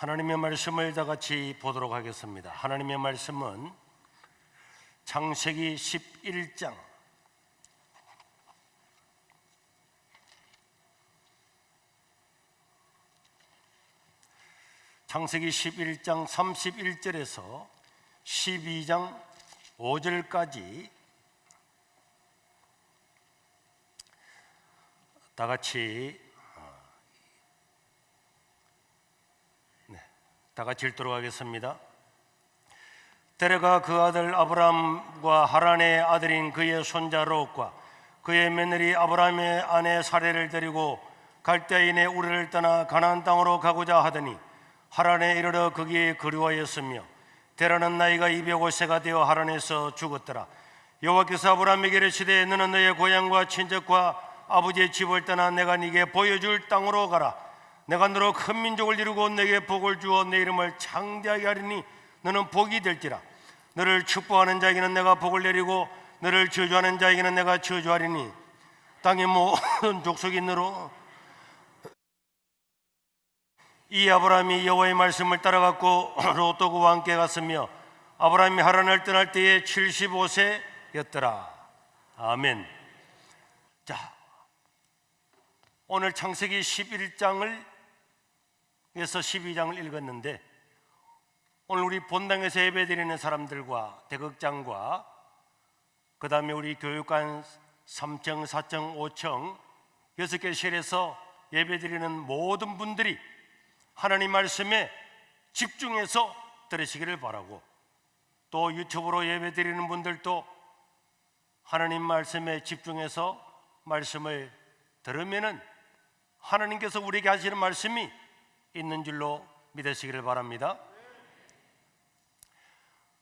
하나님의 말씀을 다 같이 보도록 하겠습니다. 하나님의 말씀은 창세기 11장 창세기 11장 31절에서 12장 5절까지 다 같이 읽도록 하겠습니다. 데레가 그 아들 아브람과 하란의 아들인 그의 손자 롯과 그의 며느리 아브람의 아내 사레를 데리고 갈대아인의 우르를 떠나 가나안 땅으로 가고자 하더니 하란에 이르러 거기에 그리워하였으며 데라는 나이가 205세가 되어 하란에서 죽었더라. 여호와께서 아브람에게 이르시되 너는 너의 고향과 친척과 아버지의 집을 떠나 내가 네게 보여줄 땅으로 가라. 내가 너로 큰 민족을 이루고 내게 복을 주어 내 이름을 창대하게 하리니 너는 복이 될지라. 너를 축복하는 자에게는 내가 복을 내리고 너를 저주하는 자에게는 내가 저주하리니 땅의 모든 족속이 너로. 이 아브라함이 여호와의 말씀을 따라갔고 롯도 그와 함께 갔으며 아브라함이 하란을 떠날 때에 75세였더라. 아멘. 자, 오늘 창세기 11장을 에서 12장을 읽었는데 오늘 우리 본당에서 예배드리는 사람들과 대극장과 그 다음에 우리 교육관 3층, 4층, 5층 6개 실에서 예배드리는 모든 분들이 하나님 말씀에 집중해서 들으시기를 바라고, 또 유튜브로 예배드리는 분들도 하나님 말씀에 집중해서 말씀을 들으면은 하나님께서 우리에게 하시는 말씀이 있는 줄로 믿으시기를 바랍니다.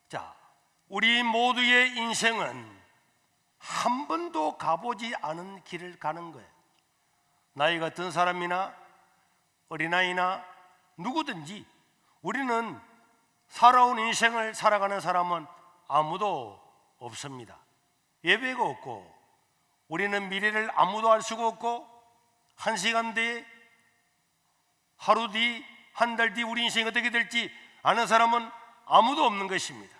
자, 우리 모두의 인생은 한 번도 가보지 않은 길을 가는 거예요. 나이 같은 사람이나 어린아이나 누구든지 우리는 살아온 인생을 살아가는 사람은 아무도 없습니다. 예배가 없고 우리는 미래를 아무도 알 수가 없고 한 시간 뒤에, 하루 뒤, 한 달 뒤 우리 인생이 어떻게 될지 아는 사람은 아무도 없는 것입니다.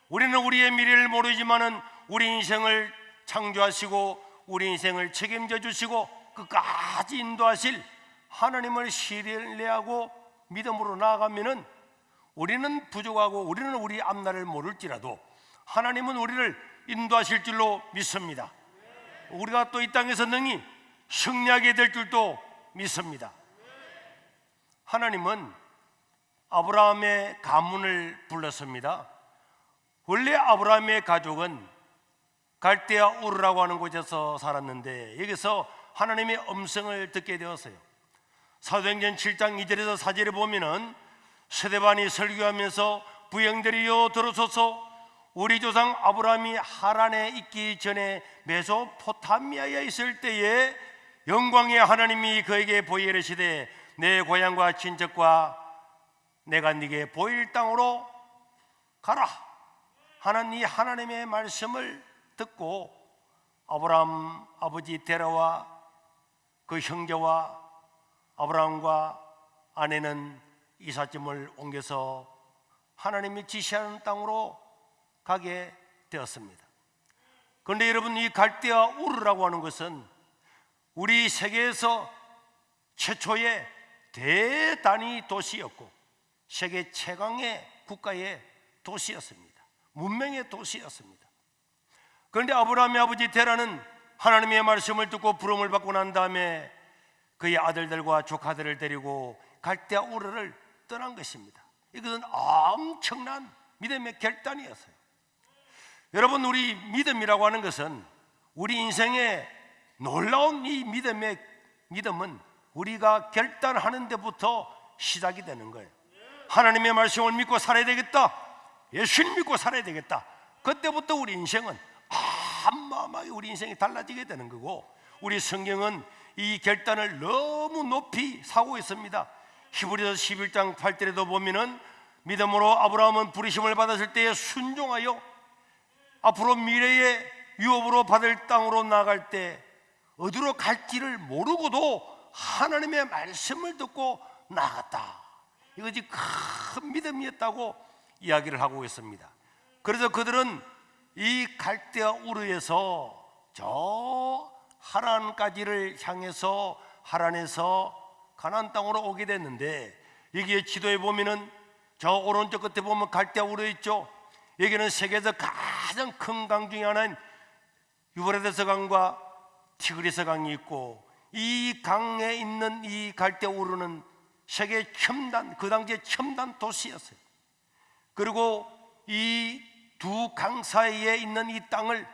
우리는 우리의 미래를 모르지만은 우리 인생을 창조하시고 우리 인생을 책임져 주시고 끝까지 인도하실 하나님을 신뢰하고 믿음으로 나아가면은 우리는 부족하고 우리는 우리 앞날을 모를지라도 하나님은 우리를 인도하실 줄로 믿습니다. 우리가 또 이 땅에서 능히 승리하게 될 줄도 믿습니다. 하나님은 아브라함의 가문을 불렀습니다. 원래 아브라함의 가족은 갈대아 우르라고 하는 곳에서 살았는데 여기서 하나님의 음성을 듣게 되었어요. 사도행전 7장 2절에서 4절에 보면은 스데반이 설교하면서 부형들이여 들으소서, 우리 조상 아브라함이 하란에 있기 전에 메소포타미아에 있을 때에 영광의 하나님이 그에게 보이어 이르시되 내 고향과 친척과 내가 네게 보일 땅으로 가라 하는 이 하나님의 말씀을 듣고 아브라함 아버지 데라와 그 형제와 아브라함과 아내는 이삿짐을 옮겨서 하나님이 지시하는 땅으로 가게 되었습니다. 그런데 여러분, 이 갈대아 우르라고 하는 것은 우리 세계에서 최초의 대단위 도시였고 세계 최강의 국가의 도시였습니다. 문명의 도시였습니다. 그런데 아브라함의 아버지 테라는 하나님의 말씀을 듣고 부름을 받고 난 다음에 그의 아들들과 조카들을 데리고 갈대아 우르를 떠난 것입니다. 이것은 엄청난 믿음의 결단이었어요. 여러분, 우리 믿음이라고 하는 것은 우리 인생의 놀라운 이 믿음은 우리가 결단하는 데부터 시작이 되는 거예요. 하나님의 말씀을 믿고 살아야 되겠다, 예수님 믿고 살아야 되겠다, 그때부터 우리 인생은 한마음하게 우리 인생이 달라지게 되는 거고, 우리 성경은 이 결단을 너무 높이 사고 있습니다. 히브리서 11장 8절에도 보면은 믿음으로 아브라함은 부르심을 받았을 때에 순종하여 앞으로 미래의 유업으로 받을 땅으로 나갈 때 어디로 갈지를 모르고도 하나님의 말씀을 듣고 나갔다. 이것이 큰 믿음이었다고 이야기를 하고 있습니다. 그래서 그들은 이 갈대아 우르에서 저 하란까지를 향해서 하란에서 가나안 땅으로 오게 됐는데, 여기에 지도에 보면은 저 오른쪽 끝에 보면 갈대아 우르 있죠. 여기는 세계에서 가장 큰 강 중에 하나인 유브라데스 강과 티그리스 강이 있고, 이 강에 있는 이 갈대아 우르는 세계 첨단, 그 당시에 첨단 도시였어요. 그리고 이 두 강 사이에 있는 이 땅을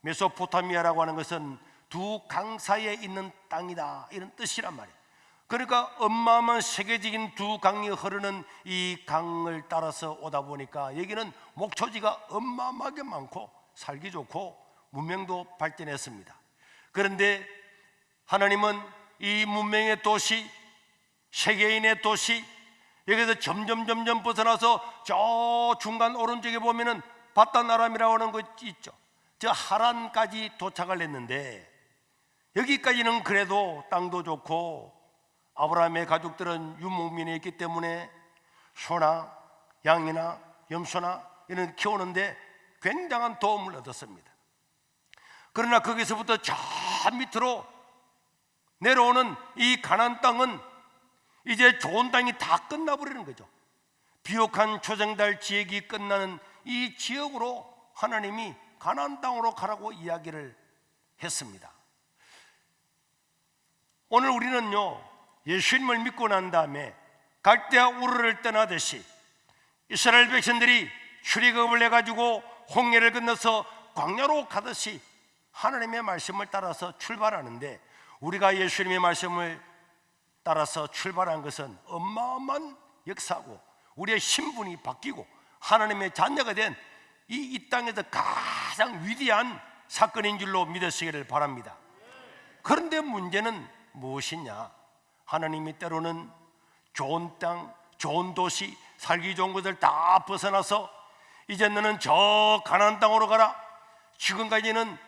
메소포타미아라고 하는 것은 두 강 사이에 있는 땅이다, 이런 뜻이란 말이에요. 그러니까 어마어마한 세계적인 두 강이 흐르는 이 강을 따라서 오다 보니까 여기는 목초지가 어마어마하게 많고 살기 좋고 문명도 발전했습니다. 그런데 하나님은 이 문명의 도시, 세계인의 도시, 여기서 점점 벗어나서 저 중간 오른쪽에 보면은 바다나람이라고 하는 것 있죠. 저 하란까지 도착을 했는데, 여기까지는 그래도 땅도 좋고 아브라함의 가족들은 유목민이었기 때문에 소나 양이나 염소나 이런 키우는데 굉장한 도움을 얻었습니다. 그러나 거기서부터 저 밑으로 내려오는 이 가나안 땅은 이제 좋은 땅이 다 끝나버리는 거죠. 비옥한 초생달 지역이 끝나는 이 지역으로 하나님이 가나안 땅으로 가라고 이야기를 했습니다. 오늘 우리는요, 예수님을 믿고 난 다음에 갈대아 우르를 떠나듯이 이스라엘 백성들이 출애굽을 해가지고 홍해를 건너서 광야로 가듯이 하나님의 말씀을 따라서 출발하는데, 우리가 예수님의 말씀을 따라서 출발한 것은 어마어마한 역사고 우리의 신분이 바뀌고 하나님의 자녀가 된 이 땅에서 가장 위대한 사건인 줄로 믿으시기를 바랍니다. 그런데 문제는 무엇이냐? 하나님이 때로는 좋은 땅, 좋은 도시, 살기 좋은 것을 다 벗어나서 이제 너는 저 가나안 땅으로 가라. 지금까지는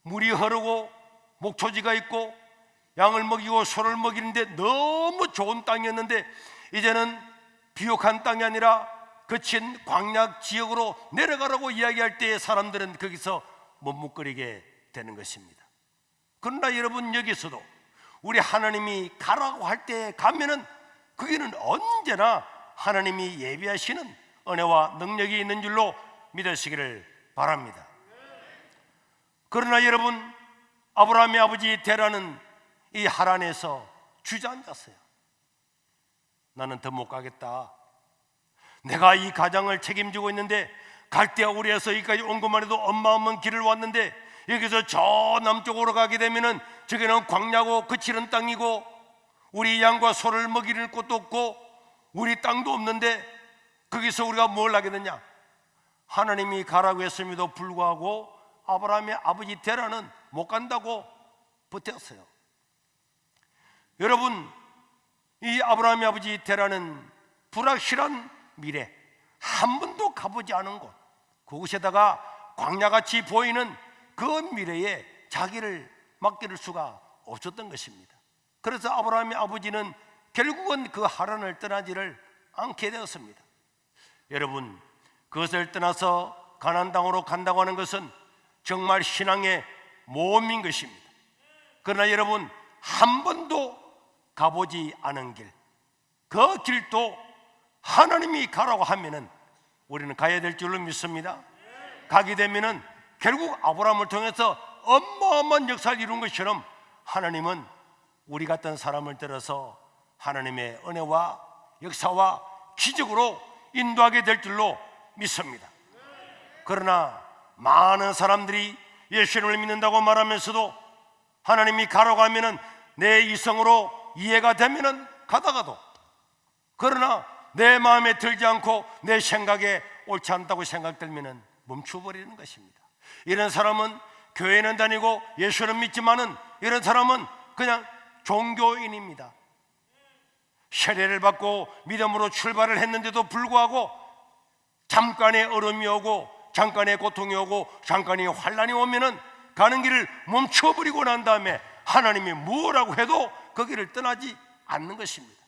물이 흐르고 목초지가 있고 양을 먹이고 소를 먹이는데 너무 좋은 땅이었는데, 이제는 비옥한 땅이 아니라 거친 광야 지역으로 내려가라고 이야기할 때에 사람들은 거기서 머뭇거리게 되는 것입니다. 그러나 여러분, 여기서도 우리 하나님이 가라고 할 때 가면은 거기는 언제나 하나님이 예비하시는 은혜와 능력이 있는 줄로 믿으시기를 바랍니다. 그러나 여러분, 아브라함의 아버지 데라는 이 하란에서 주저앉았어요. 나는 더 못 가겠다. 내가 이 가장을 책임지고 있는데 갈대아 우르에서 여기까지 온 것만 해도 어마어마한 길을 왔는데, 여기서 저 남쪽으로 가게 되면은 저기는 광야고 거칠은 땅이고 우리 양과 소를 먹이는 곳도 없고 우리 땅도 없는데 거기서 우리가 뭘 하게 되냐? 하나님이 가라고 했음에도 불구하고 아브라함의 아버지 데라는 못 간다고 버텼어요. 여러분, 이 아브라함의 아버지 데라는 불확실한 미래, 한 번도 가보지 않은 곳, 그곳에다가 광야같이 보이는 그 미래에 자기를 맡길 수가 없었던 것입니다. 그래서 아브라함의 아버지는 결국은 그 하란을 떠나지를 않게 되었습니다. 여러분, 그것을 떠나서 가나안 땅으로 간다고 하는 것은 정말 신앙의 모험인 것입니다. 그러나 여러분, 한 번도 가보지 않은 길, 그 길도 하나님이 가라고 하면은 우리는 가야 될 줄로 믿습니다. 가게 되면은 결국 아브라함을 통해서 어마어마한 역사를 이룬 것처럼 하나님은 우리 같은 사람을 들어서 하나님의 은혜와 역사와 기적으로 인도하게 될 줄로 믿습니다. 그러나 많은 사람들이 예수님을 믿는다고 말하면서도 하나님이 가라고 하면은 내 이성으로 이해가 되면은 가다가도, 그러나 내 마음에 들지 않고 내 생각에 옳지 않다고 생각되면은 멈춰버리는 것입니다. 이런 사람은 교회는 다니고 예수는 믿지만은 이런 사람은 그냥 종교인입니다. 세례를 받고 믿음으로 출발을 했는데도 불구하고 잠깐의 얼음이 오고 잠깐의 고통이 오고 잠깐의 환난이 오면은 가는 길을 멈춰버리고 난 다음에 하나님이 뭐라고 해도 그 길을 떠나지 않는 것입니다.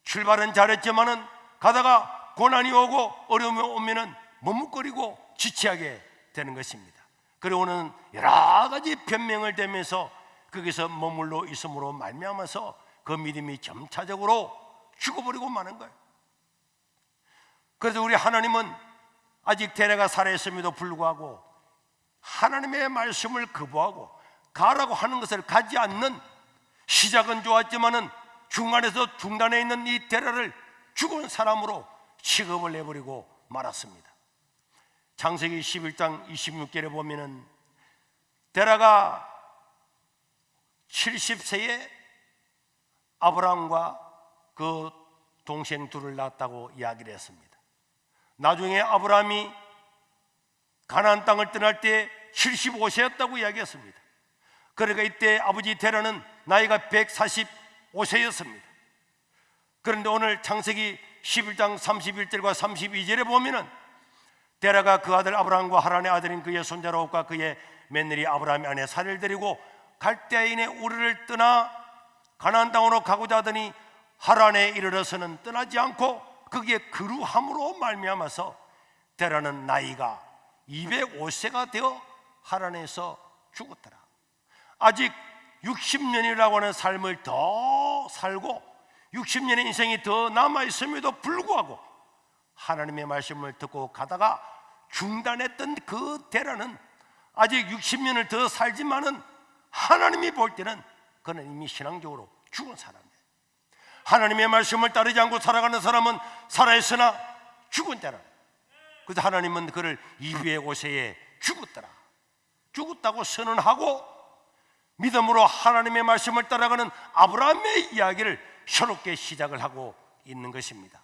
출발은 잘했지만은 가다가 고난이 오고 어려움이 오면은 머뭇거리고 지체하게 되는 것입니다. 그리고는 여러 가지 변명을 대면서 거기서 머물러 있음으로 말미암아서 그 믿음이 점차적으로 죽어버리고 마는 거예요. 그래서 우리 하나님은 아직 데레가 살아있음에도 불구하고 하나님의 말씀을 거부하고 가라고 하는 것을 가지 않는, 시작은 좋았지만은 중간에서 중단해 있는 이 데레를 죽은 사람으로 취급을 해버리고 말았습니다. 창세기 11장 26절에 보면은 데라가 70세에 아브라함과 그 동생 둘을 낳았다고 이야기를 했습니다. 나중에 아브라함이 가나안 땅을 떠날 때 75세였다고 이야기했습니다. 그러니까 이때 아버지 데라는 나이가 145세였습니다. 그런데 오늘 창세기 11장 31절과 32절에 보면은 데라가 그 아들 아브라함과 하란의 아들인 그의 손자 롯과 그의 며느리 아브라함의 아내 사라를 데리고 갈대아인의 우르를 떠나 가나안 땅으로 가고자 하더니 하란에 이르러서는 떠나지 않고 거기에 거루함으로 말미암아서 데라는 나이가 205세가 되어 하란에서 죽었더라. 아직 60년이라고 하는 삶을 더 살고 60년의 인생이 더 남아있음에도 불구하고 하나님의 말씀을 듣고 가다가 중단했던 그 데라는 아직 60년을 더 살지만은 하나님이 볼 때는 그는 이미 신앙적으로 죽은 사람이에요. 하나님의 말씀을 따르지 않고 살아가는 사람은 살아있으나 죽은 자라. 그래서 하나님은 그를 205세에 죽었더라, 죽었다고 선언하고 믿음으로 하나님의 말씀을 따라가는 아브라함의 이야기를 새롭게 시작을 하고 있는 것입니다.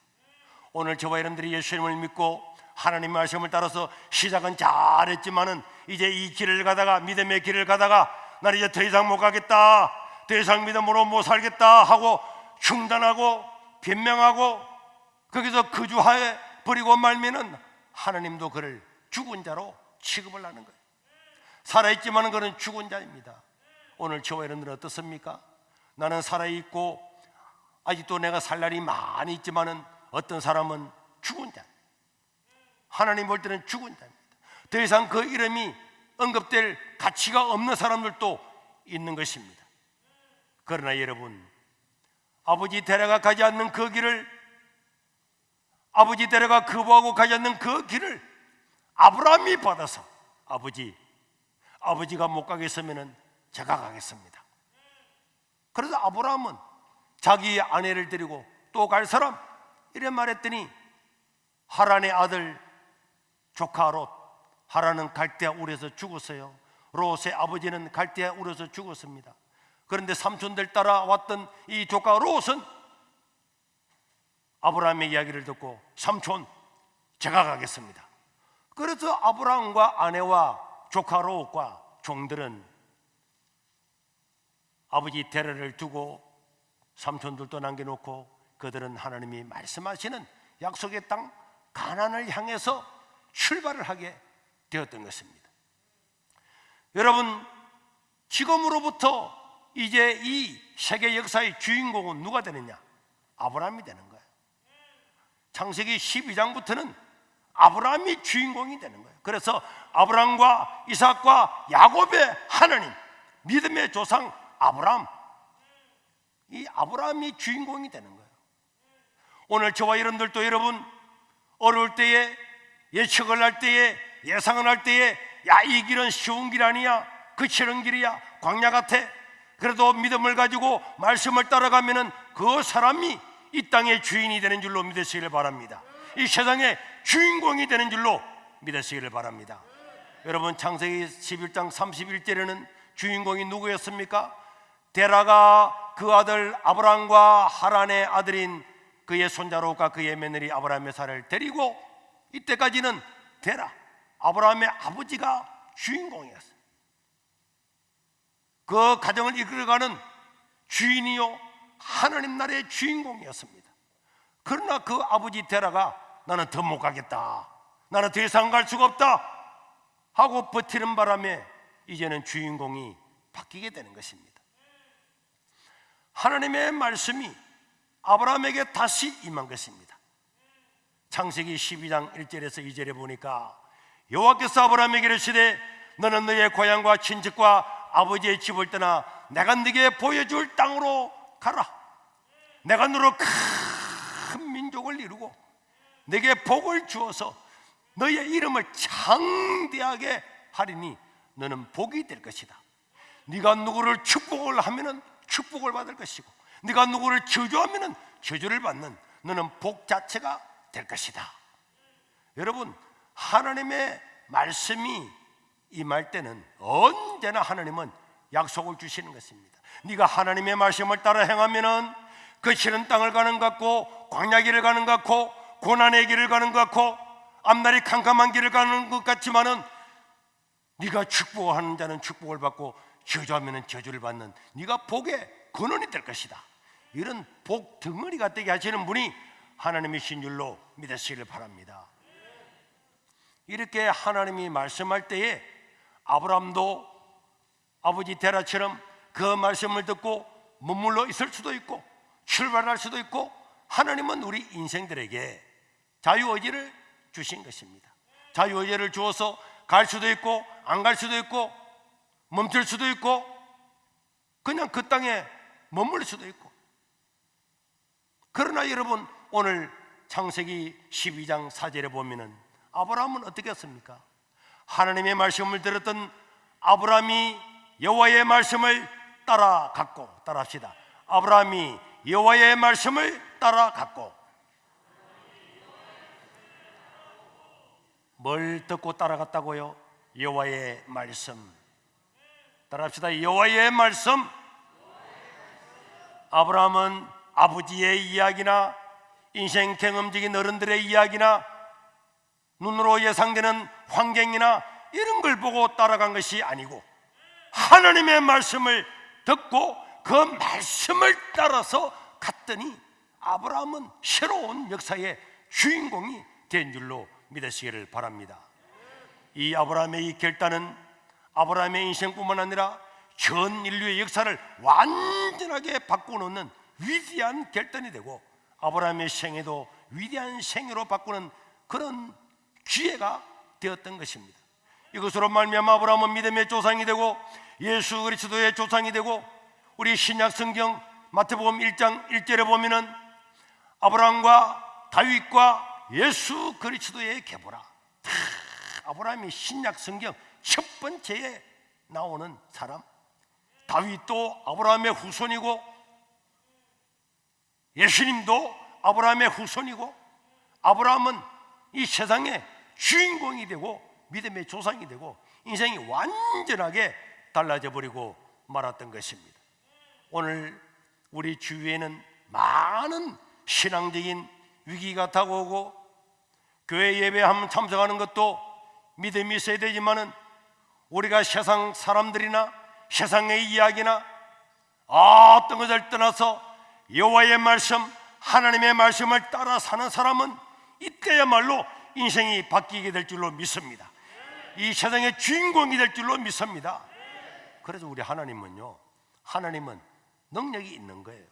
오늘 저와 여러분들이 예수님을 믿고 하나님의 말씀을 따라서 시작은 잘했지만은 이제 이 길을 가다가, 믿음의 길을 가다가 나는 이제 더 이상 못 가겠다, 더 이상 믿음으로 못 살겠다 하고 중단하고 변명하고 거기서 거주해 버리고 말면은 하나님도 그를 죽은 자로 취급을 하는 거예요. 살아있지만은 그는 죽은 자입니다. 오늘 저와 여러분들은 어떻습니까? 나는 살아있고 아직도 내가 살 날이 많이 있지만은 어떤 사람은 죽은 자, 하나님 볼 때는 죽은 자입니다. 더 이상 그 이름이 언급될 가치가 없는 사람들도 있는 것입니다. 그러나 여러분, 아버지 데려가 가지 않는 그 길을, 아버지 데려가 거부하고 가지 않는 그 길을 아브라함이 받아서 아버지가 못 가겠으면 제가 가겠습니다. 그래서 아브라함은 자기 아내를 데리고 또 갈 사람 이래 말했더니 하란의 아들 조카 롯, 하란은 갈대아 울에서 죽었어요. 롯의 아버지는 갈대아 울에서 죽었습니다. 그런데 삼촌들 따라왔던 이 조카 롯은 아브라함의 이야기를 듣고 삼촌 제가 가겠습니다. 그래서 아브라함과 아내와 조카 롯과 종들은 아버지 데라를 두고 삼촌들도 남겨놓고 그들은 하나님이 말씀하시는 약속의 땅 가나안을 향해서 출발을 하게 되었던 것입니다. 여러분, 지금으로부터 이제 이 세계 역사의 주인공은 누가 되느냐? 아브라함이 되는 거예요. 창세기 12장부터는 아브라함이 주인공이 되는 거예요. 그래서 아브라함과 이삭과 야곱의 하나님, 믿음의 조상 아브라함, 이 아브라함이 주인공이 되는 거예요. 오늘 저와 여러분들도 여러분 어려울 때에, 예측을 할 때에, 예상을 할 때에 야, 이 길은 쉬운 길 아니야, 거칠은 길이야, 광야 같아, 그래도 믿음을 가지고 말씀을 따라가면은 그 사람이 이 땅의 주인이 되는 줄로 믿으시기를 바랍니다. 이 세상의 주인공이 되는 줄로 믿으시기를 바랍니다. 여러분, 창세기 11장 31절에는 주인공이 누구였습니까? 데라가 그 아들 아브라함과 하란의 아들인 그의 손자 롯과 그의 며느리 아브라함의 사라를 데리고, 이때까지는 데라, 아브라함의 아버지가 주인공이었어요. 그 가정을 이끌어가는 주인이요 하나님 나라의 주인공이었습니다. 그러나 그 아버지 데라가 나는 더 못 가겠다, 나는 더 이상 갈 수가 없다 하고 버티는 바람에 이제는 주인공이 바뀌게 되는 것입니다. 하나님의 말씀이 아브라함에게 다시 임한 것입니다. 창세기 12장 1절에서 2절에 보니까 여호와께서 아브라함에게 이르시되 너는 너의 고향과 친척과 아버지의 집을 떠나 내가 네게 보여줄 땅으로 가라. 내가 너로 큰 민족을 이루고 네게 복을 주어서 너의 이름을 창대하게 하리니 너는 복이 될 것이다. 네가 누구를 축복을 하면은 축복을 받을 것이고 네가 누구를 저주하면은 저주를 받는 너는 복 자체가 될 것이다. 여러분, 하나님의 말씀이 임할 때는 언제나 하나님은 약속을 주시는 것입니다. 네가 하나님의 말씀을 따라 행하면은 그 싫은 땅을 가는 것 같고 광야 길을 가는 것 같고 고난의 길을 가는 것 같고 앞날이 캄캄한 길을 가는 것 같지만은 네가 축복하는 자는 축복을 받고 저주하면은 저주를 받는 네가 복의 근원이 될 것이다. 이런 복 덩어리가 되게 하시는 분이 하나님이신 줄로 믿으시기를 바랍니다. 이렇게 하나님이 말씀할 때에 아브라함도 아버지 데라처럼 그 말씀을 듣고 머물러 있을 수도 있고 출발할 수도 있고 하나님은 우리 인생들에게 자유의지를 주신 것입니다. 자유의지를 주어서 갈 수도 있고 안 갈 수도 있고 멈출 수도 있고 그냥 그 땅에 머물 수도 있고. 그러나 여러분, 오늘 창세기 12장 4절에 보면은 아브라함은 어떻게 했습니까? 하나님의 말씀을 들었던 아브라함이 여호와의 말씀을 따라갔고, 따라합시다. 아브라함이 여호와의 말씀을 따라갔고, 뭘 듣고 따라갔다고요? 여호와의 말씀. 따라합시다. 여호와의 말씀. 아브라함은 아버지의 이야기나 인생 경험적인 어른들의 이야기나 눈으로 예상되는 환경이나 이런 걸 보고 따라간 것이 아니고 하나님의 말씀을 듣고 그 말씀을 따라서 갔더니 아브라함은 새로운 역사의 주인공이 된 줄로 믿으시기를 바랍니다. 이 아브라함의 이 결단은 아브라함의 인생뿐만 아니라 전 인류의 역사를 완전하게 바꿔놓는 위대한 결단이 되고 아브라함의 생애도 위대한 생애로 바꾸는 그런 기회가 되었던 것입니다. 이것으로 말미암아 아브라함은 믿음의 조상이 되고 예수 그리스도의 조상이 되고 우리 신약 성경 마태복음 1장 1절에 보면은 아브라함과 다윗과 예수 그리스도의 계보라. 아브라함이 신약 성경 첫 번째에 나오는 사람. 다윗도 아브라함의 후손이고 예수님도 아브라함의 후손이고 아브라함은 이 세상의 주인공이 되고 믿음의 조상이 되고 인생이 완전하게 달라져 버리고 말았던 것입니다. 오늘 우리 주위에는 많은 신앙적인 위기가 다가오고 교회 예배 한번 참석하는 것도 믿음이 있어야 되지만은 우리가 세상 사람들이나 세상의 이야기나 어떤 것을 떠나서 여호와의 말씀, 하나님의 말씀을 따라 사는 사람은 이때야말로 인생이 바뀌게 될 줄로 믿습니다. 이 세상의 주인공이 될 줄로 믿습니다. 그래서 우리 하나님은요, 하나님은 능력이 있는 거예요.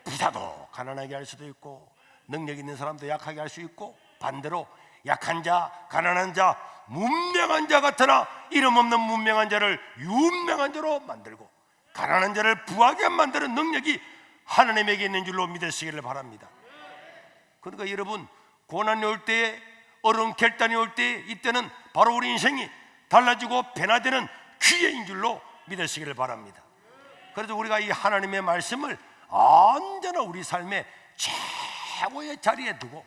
부자도 가난하게 할 수도 있고 능력 있는 사람도 약하게 할 수 있고 반대로 약한 자, 가난한 자, 문명한 자 같으나 이름 없는 문명한 자를 유명한 자로 만들고 가난한 자를 부하게 만드는 능력이 하나님에게 있는 줄로 믿으시기를 바랍니다. 그러니까 여러분, 고난이 올 때, 어려운 결단이 올 때, 이때는 바로 우리 인생이 달라지고 변화되는 기회인 줄로 믿으시기를 바랍니다. 그래서 우리가 이 하나님의 말씀을 언제나 우리 삶의 최고의 자리에 두고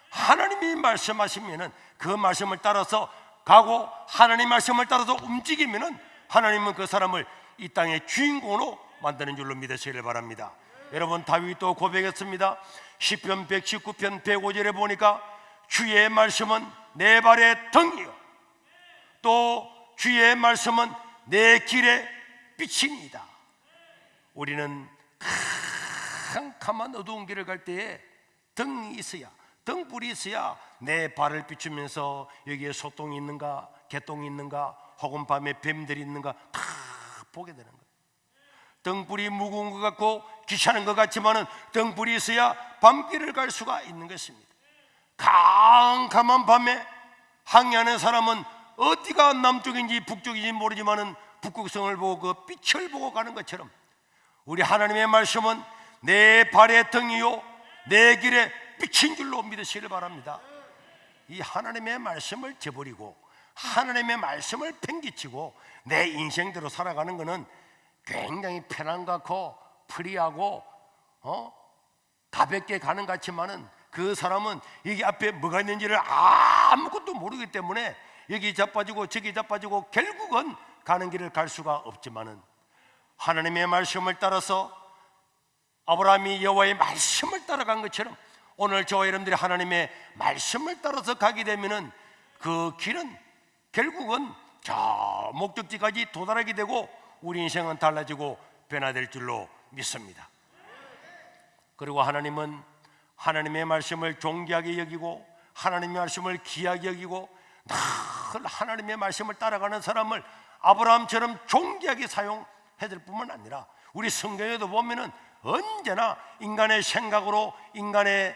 하나님이 말씀하시면은 그 말씀을 따라서 가고 하나님 말씀을 따라서 움직이면은 하나님은 그 사람을 이 땅의 주인공으로 만드는 줄로 믿으시기를 바랍니다. 여러분, 다윗도 고백했습니다. 시편 119편 105절에 보니까 주의 말씀은 내 발의 등이요 또 주의 말씀은 내 길의 빛입니다. 우리는 캄캄한 어두운 길을 갈 때에 등이 있어야, 등불이 있어야 내 발을 비추면서 여기에 소똥이 있는가, 개똥이 있는가, 혹은 밤에 뱀들이 있는가 다 보게 되는 거예요. 등불이 무거운 것 같고 귀찮은 것 같지만은 등불이 있어야 밤길을 갈 수가 있는 것입니다. 캄캄한 밤에 항해하는 사람은 어디가 남쪽인지 북쪽인지 모르지만은 북극성을 보고 그 빛을 보고 가는 것처럼 우리 하나님의 말씀은 내 발의 등이요 내 길의 빛인 줄로 믿으시길 바랍니다. 이 하나님의 말씀을 저버리고 하나님의 말씀을 팽개치고 내 인생대로 살아가는 것은 굉장히 편한 것 같고 프리하고 가볍게 가는 것 같지만은 그 사람은 여기 앞에 뭐가 있는지를 아무것도 모르기 때문에 여기 자빠지고 저기 자빠지고 결국은 가는 길을 갈 수가 없지만은 하나님의 말씀을 따라서 아브라함이 여호와의 말씀을 따라간 것처럼 오늘 저와 여러분들이 하나님의 말씀을 따라서 가게 되면은 그 길은 결국은 저 목적지까지 도달하게 되고 우리 인생은 달라지고 변화될 줄로 믿습니다. 그리고 하나님은 하나님의 말씀을 존귀하게 여기고 하나님의 말씀을 귀하게 여기고 늘 하나님의 말씀을 따라가는 사람을 아브라함처럼 존귀하게 사용해줄 뿐만 아니라 우리 성경에도 보면은 언제나 인간의 생각으로 인간의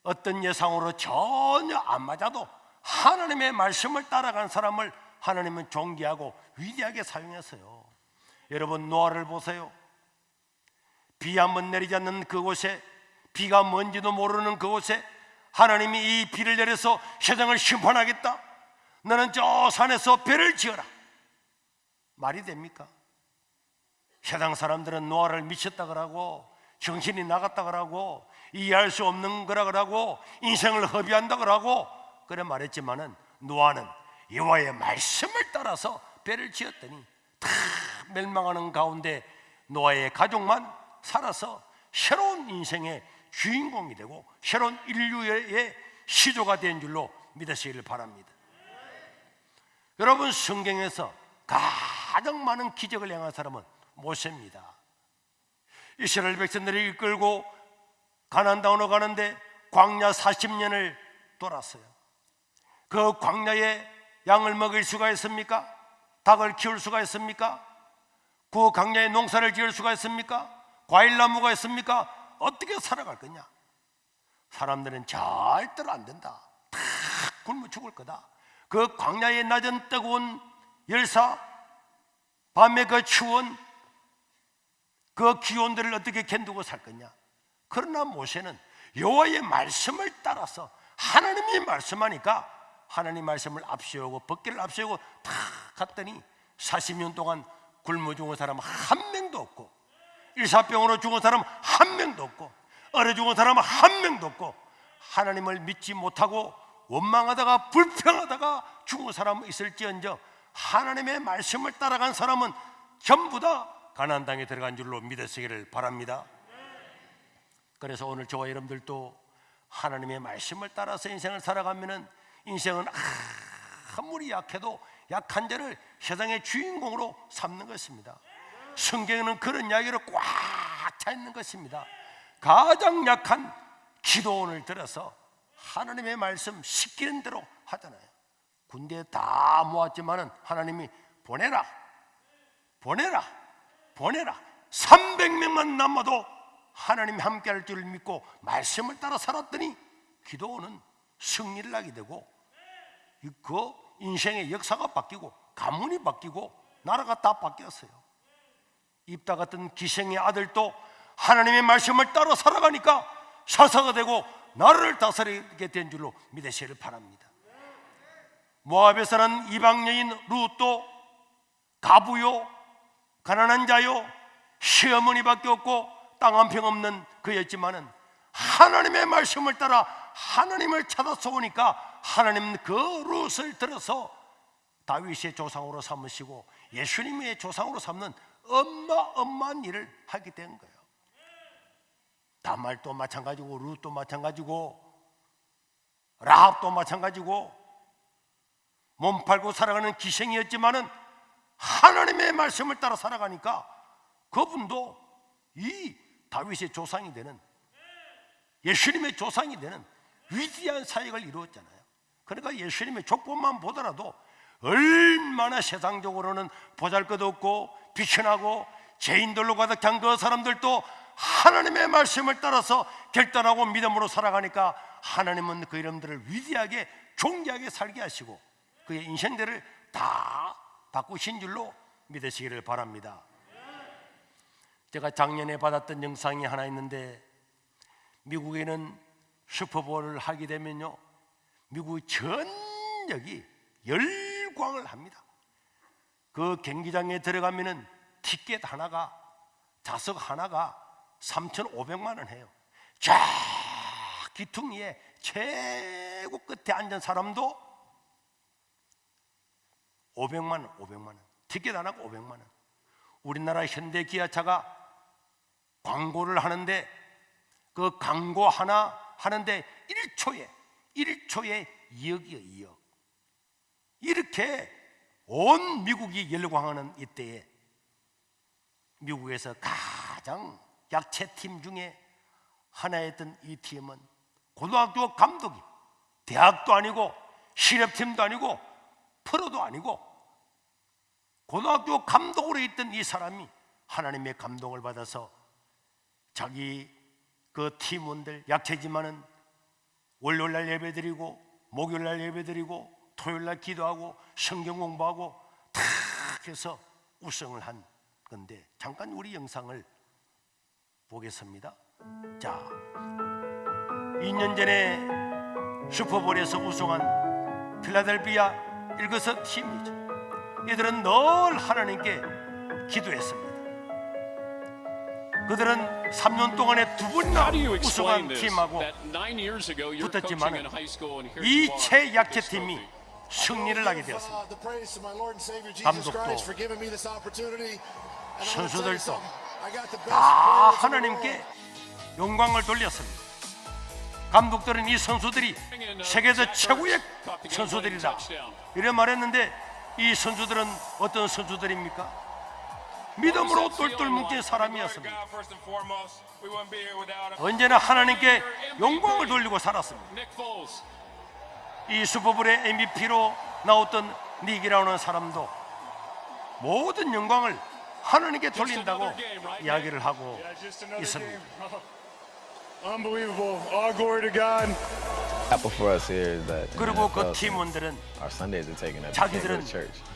어떤 예상으로 전혀 안 맞아도 하나님의 말씀을 따라가는 사람을 하나님은 존귀하고 위대하게 사용했어요. 여러분 노아를 보세요. 비 한 번 내리지 않는 그곳에 비가 뭔지도 모르는 그곳에 하나님이 이 비를 내려서 세상을 심판하겠다. 너는 저 산에서 배를 지어라. 말이 됩니까? 세상 사람들은 노아를 미쳤다 그러고 정신이 나갔다 그러고 이해할 수 없는 거라 그러고 인생을 허비한다 그러고 그래 말했지만은 노아는 여호와의 말씀을 따라서 배를 지었더니 다 멸망하는 가운데 노아의 가족만 살아서 새로운 인생의 주인공이 되고 새로운 인류의 시조가 된 줄로 믿으시기를 바랍니다. 여러분 성경에서 가장 많은 기적을 행한 사람은 모세입니다. 이스라엘 백성들을 이끌고 가나안 땅으로 가는데 광야 40년을 돌았어요. 그 광야에 양을 먹일 수가 있습니까? 닭을 키울 수가 있습니까? 그 광야에 농사를 지을 수가 있습니까? 과일나무가 있습니까? 어떻게 살아갈 거냐? 사람들은 절대로 안 된다. 다 굶어 죽을 거다. 그 광야의 낮은 뜨거운 열사, 밤에 그 추운 그 기온들을 어떻게 견디고 살 거냐? 그러나 모세는 여호와의 말씀을 따라서 하나님이 말씀하니까 하나님 말씀을 앞세우고 벗기를 앞세우고 다 갔더니 40년 동안 굶어 죽은 사람 한 명도 없고 일사병으로 죽은 사람 한 명도 없고 얼어 죽은 사람 한 명도 없고 하나님을 믿지 못하고 원망하다가 불평하다가 죽은 사람은 있을지언정 하나님의 말씀을 따라간 사람은 전부 다 가나안 땅에 들어간 줄로 믿으시기를 바랍니다. 그래서 오늘 저와 여러분들도 하나님의 말씀을 따라서 인생을 살아가면은 인생은 아무리 약해도 약한 자를 세상의 주인공으로 삼는 것입니다. 성경에는 그런 이야기로 꽉 차 있는 것입니다. 가장 약한 기도원을 들어서 하나님의 말씀 시키는 대로 하잖아요. 군대에 다 모았지만은 하나님이 보내라 300명만 남아도 하나님이 함께할 줄 믿고 말씀을 따라 살았더니 기도원은 승리를 하게 되고 그 인생의 역사가 바뀌고 가문이 바뀌고 나라가 다 바뀌었어요. 입다 같은 기생의 아들도 하나님의 말씀을 따라 살아가니까 사사가 되고 나라를 다스리게 된 줄로 믿으시기를 바랍니다. 모압에 사는 이방 여인 룻도 가부요 가난한 자요 시어머니밖에 없고 땅 한 평 없는 그였지만은 하나님의 말씀을 따라 하나님을 찾아서 오니까 하나님 그 룻을 들어서 다윗의 조상으로 삼으시고 예수님의 조상으로 삼는 어마어마한 일을 하게 된 거예요. 다말도 마찬가지고 룻도 마찬가지고 라합도 마찬가지고 몸 팔고 살아가는 기생이었지만은 하나님의 말씀을 따라 살아가니까 그분도 이 다윗의 조상이 되는 예수님의 조상이 되는 위대한 사역을 이루었잖아요. 그러니까 예수님의 족보만 보더라도 얼마나 세상적으로는 보잘것없고 비천하고 죄인들로 가득한 그 사람들도 하나님의 말씀을 따라서 결단하고 믿음으로 살아가니까 하나님은 그 이름들을 위대하게 존귀하게 살게 하시고 그의 인생들을 다 바꾸신 줄로 믿으시기를 바랍니다. 제가 작년에 받았던 영상이 하나 있는데, 미국에는 슈퍼볼을 하게 되면요, 미국 전역이 열광을 합니다. 그 경기장에 들어가면은 티켓 하나가, 좌석 하나가 3,500만 원 해요. 쫙 기퉁이에 최고 끝에 앉은 사람도 500만 원, 티켓 하나가 500만 원. 우리나라 현대 기아차가 광고를 하는데 그 광고 하나 하는데 1초에 2억이요, 2억. 이렇게 온 미국이 열광하는 이때에 미국에서 가장 약체팀 중에 하나였던 이 팀은 고등학교 감독이, 대학도 아니고 실업팀도 아니고 프로도 아니고 고등학교 감독으로 있던 이 사람이 하나님의 감동을 받아서 자기 그 팀원들, 약체지만은 월요일날 예배드리고 목요일날 예배드리고 토요일날 기도하고 성경 공부하고 탁 해서 우승을 한 건데, 잠깐 우리 영상을 보겠습니다. 자, 2년 전에 슈퍼볼에서 우승한 필라델피아 일거스 팀이죠. 이들은 늘 하나님께 기도했습니다. 그들은 3년 동안에 2번이나 우승한 팀하고 붙었지만 이 최약체팀이 승리를 하게 되었습니다. 감독도 선수들도 다 하나님께 영광을 돌렸습니다. 감독들은 이 선수들이 세계에서 최고의 선수들이다 이래 말했는데, 이 선수들은 어떤 선수들입니까? 믿음으로 똘똘 뭉친 사람이었습니다. 언제나 하나님께 영광을 돌리고 살았습니다. 이 슈퍼볼의 MVP로 나왔던 닉이라는 사람도 모든 영광을 하나님께 돌린다고 이야기를 하고 있습니다. Unbelievable. All glory to God. 그리고 그 팀원들은 자기들은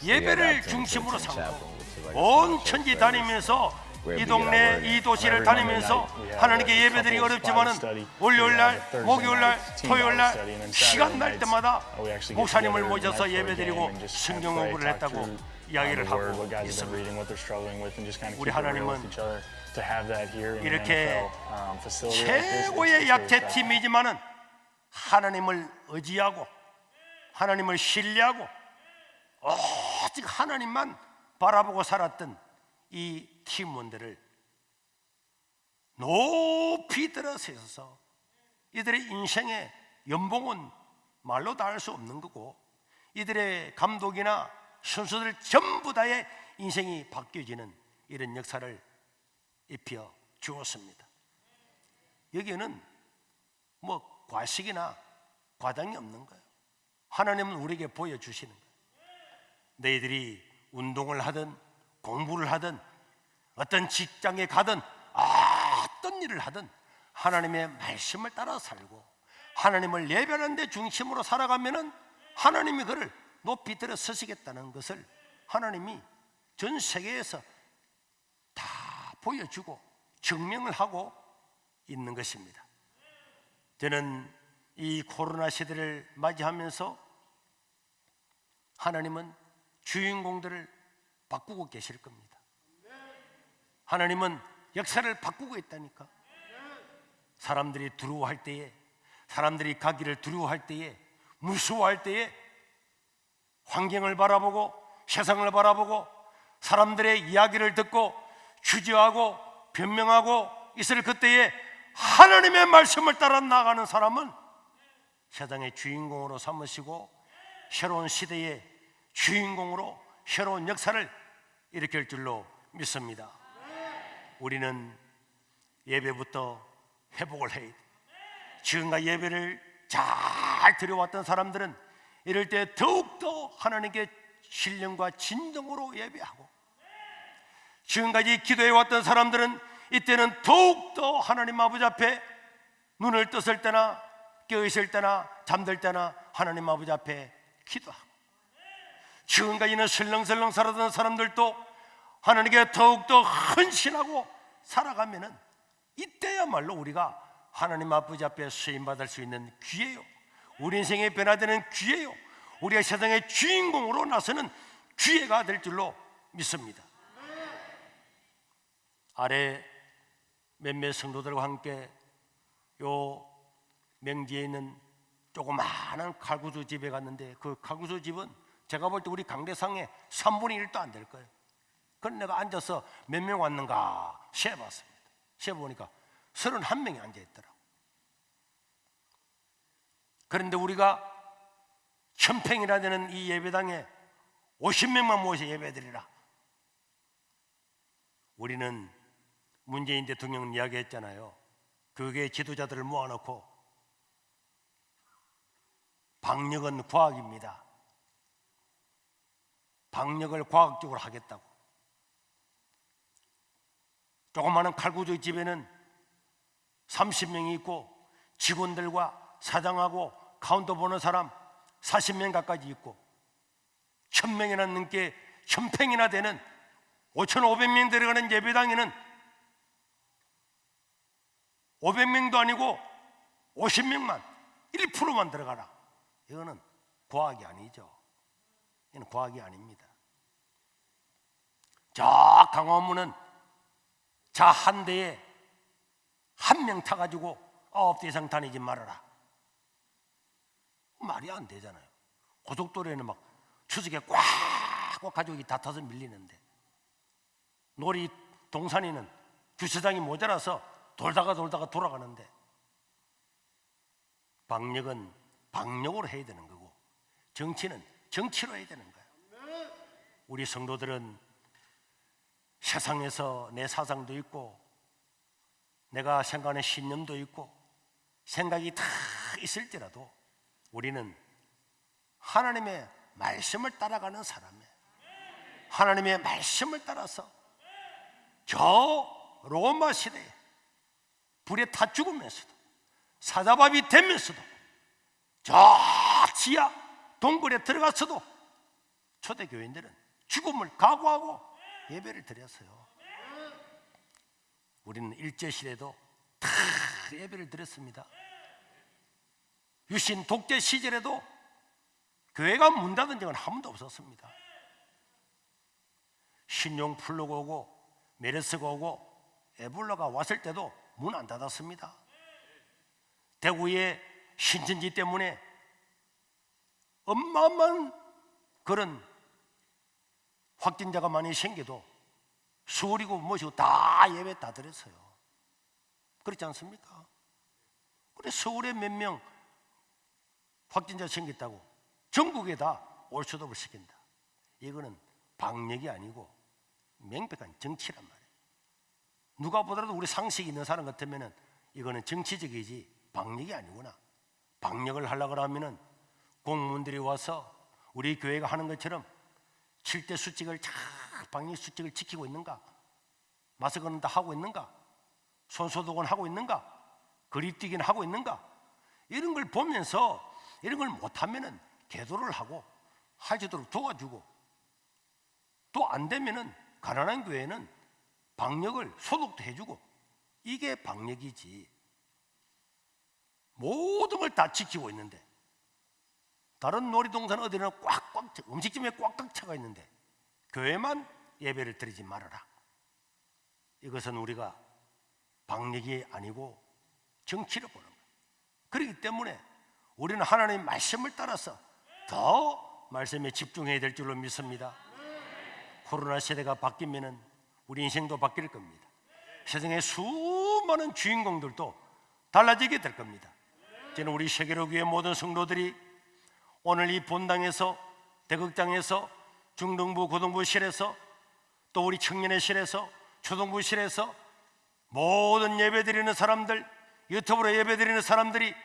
예배를 중심으로 삼고 온 천지 다니면서 이 동네 이 도시를 다니면서 하나님께 예배드리기 어렵지만은 월요일날 목요일날 토요일날 시간 날 때마다 목사님을 모셔서 예배드리고 성경 공부를 했다고 이야기를 하고 있습니다. 우리 하나님은 이렇게 최고의 약체팀이지만은 하나님을 의지하고 하나님을 신뢰하고 오직 하나님만 바라보고 살았던 이 팀원들을 높이 들어서서 이들의 인생의 연봉은 말로 다 할 수 없는 거고, 이들의 감독이나 선수들 전부 다의 인생이 바뀌어지는 이런 역사를 입혀 주었습니다. 여기에는 뭐 과식이나 과장이 없는 거예요. 하나님은 우리에게 보여주시는 거예요. 너희들이 운동을 하든 공부를 하든 어떤 직장에 가든 어떤 일을 하든 하나님의 말씀을 따라 살고 하나님을 예배하는 데 중심으로 살아가면은 하나님이 그를 높이 들어 서시겠다는 것을 하나님이 전 세계에서 다 보여주고 증명을 하고 있는 것입니다. 저는 이 코로나 시대를 맞이하면서 하나님은 주인공들을 바꾸고 계실 겁니다. 하나님은 역사를 바꾸고 있다니까. 사람들이 두려워할 때에, 사람들이 가기를 두려워할 때에, 무서워할 때에 환경을 바라보고 세상을 바라보고 사람들의 이야기를 듣고 주저하고 변명하고 있을 그때에 하나님의 말씀을 따라 나가는 사람은 세상의 주인공으로 삼으시고 새로운 시대의 주인공으로 새로운 역사를 일으킬 줄로 믿습니다. 우리는 예배부터 회복을 해야 돼. 지금까지 예배를 잘 드려왔던 사람들은 이럴 때 더욱더 하나님께 신령과 진정으로 예배하고 지금까지 기도해왔던 사람들은 이때는 더욱더 하나님 아버지 앞에 눈을 떴을 때나 깨어있을 때나 잠들 때나 하나님 아버지 앞에 기도하고, 지금까지는 설렁설렁 살았던 사람들도 하나님께 더욱더 헌신하고 살아가면은 이때야말로 우리가 하나님 아버지 앞에 수임받을 수 있는 기회요, 우리 인생의 변화되는 기회요, 우리가 세상의 주인공으로 나서는 기회가 될 줄로 믿습니다. 아래 몇몇 성도들과 함께 요 명지에 있는 조그마한 칼국수 집에 갔는데, 그 칼국수 집은 제가 볼 때 우리 강대상의 3분의 1도 안 될 거예요. 그래서 내가 앉아서 몇 명 왔는가 세어봤습니다. 세어보니까 31명이 앉아있더라고. 그런데 우리가 천평이나 되는 이 예배당에 50명만 모여서 예배드리라. 우리는 문재인 대통령은 이야기했잖아요. 그게 지도자들을 모아놓고 방역은 과학입니다, 방역을 과학적으로 하겠다고. 조그마한 칼국수 집에는 30명이 있고 직원들과 사장하고 카운터 보는 사람 40명 가까이 있고 1000명이나 넘게 1000평이나 되는 5,500명 들어가는 예배당에는 500명도 아니고 50명만 1%만 들어가라. 이거는 과학이 아니죠. 이건 과학이 아닙니다. 저 강화문은 차 한 대에 한 명 타가지고 9대 이상 다니지 말아라. 말이 안 되잖아요. 고속도로에는 막 추석에 꽉꽉 가족이 다 타서 밀리는데, 놀이 동산에는 주차장이 모자라서 돌다가 돌아가는데, 방역은 방역으로 해야 되는 거고 정치는 정치로 해야 되는 거예요. 우리 성도들은 세상에서 내 사상도 있고 내가 생각하는 신념도 있고 생각이 다 있을지라도 우리는 하나님의 말씀을 따라가는 사람이에요. 하나님의 말씀을 따라서 저 로마 시대에 불에 타 죽으면서도 사자밥이 되면서도 저 지하 동굴에 들어갔어도 초대교인들은 죽음을 각오하고 예배를 드렸어요. 우리는 일제시대도 다 예배를 드렸습니다. 유신 독재 시절에도 교회가 문 닫은 적은 한 번도 없었습니다. 신용 플루가 오고 메르스가 오고 에볼라가 왔을 때도 문 안 닫았습니다. 대구의 신천지 때문에 어마어마한 그런 확진자가 많이 생겨도 수월이고 무엇이고 다 예배 다 드렸어요. 그렇지 않습니까? 그래 서울에 몇 명 확진자 생겼다고 전국에 다 올 수도 없을 시킨다. 이거는 방역이 아니고 명백한 정치란 말이에요. 누가 보더라도 우리 상식이 있는 사람 같으면 이거는 정치적이지 방역이 아니구나. 방역을 하려고 하면은 공무원들이 와서 우리 교회가 하는 것처럼 7대 수칙을 잘 방역 수칙을 지키고 있는가, 마스크는 다 하고 있는가, 손소독은 하고 있는가, 거리뛰기는 하고 있는가, 이런 걸 보면서 이런 걸 못하면은 계도를 하고 할 수 있도록 도와주고, 또 안 되면은 가난한 교회는 방역을 소독도 해주고, 이게 방역이지. 모든 걸 다 지키고 있는데 다른 놀이동산 어디나 꽉꽉 음식점에 꽉꽉 차가 있는데 교회만 예배를 드리지 말아라. 이것은 우리가 방역이 아니고 정치를 보는 거예요. 그렇기 때문에 우리는 하나님의 말씀을 따라서 더 말씀에 집중해야 될 줄로 믿습니다. 코로나 시대가 바뀌면은 우리 인생도 바뀔 겁니다. 세상의 수많은 주인공들도 달라지게 될 겁니다. 저는 우리 세계로 교회 모든 성도들이 오늘 이 본당에서, 대극장에서, 중등부, 고등부실에서, 또 우리 청년회실에서, 초등부실에서 모든 예배드리는 사람들, 유튜브로 예배드리는 사람들이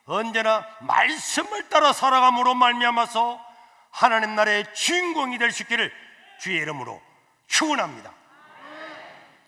언제나 말씀을 따라 살아감으로 말미암아서 하나님 나라의 주인공이 될 수 있기를 주의 이름으로 축원합니다.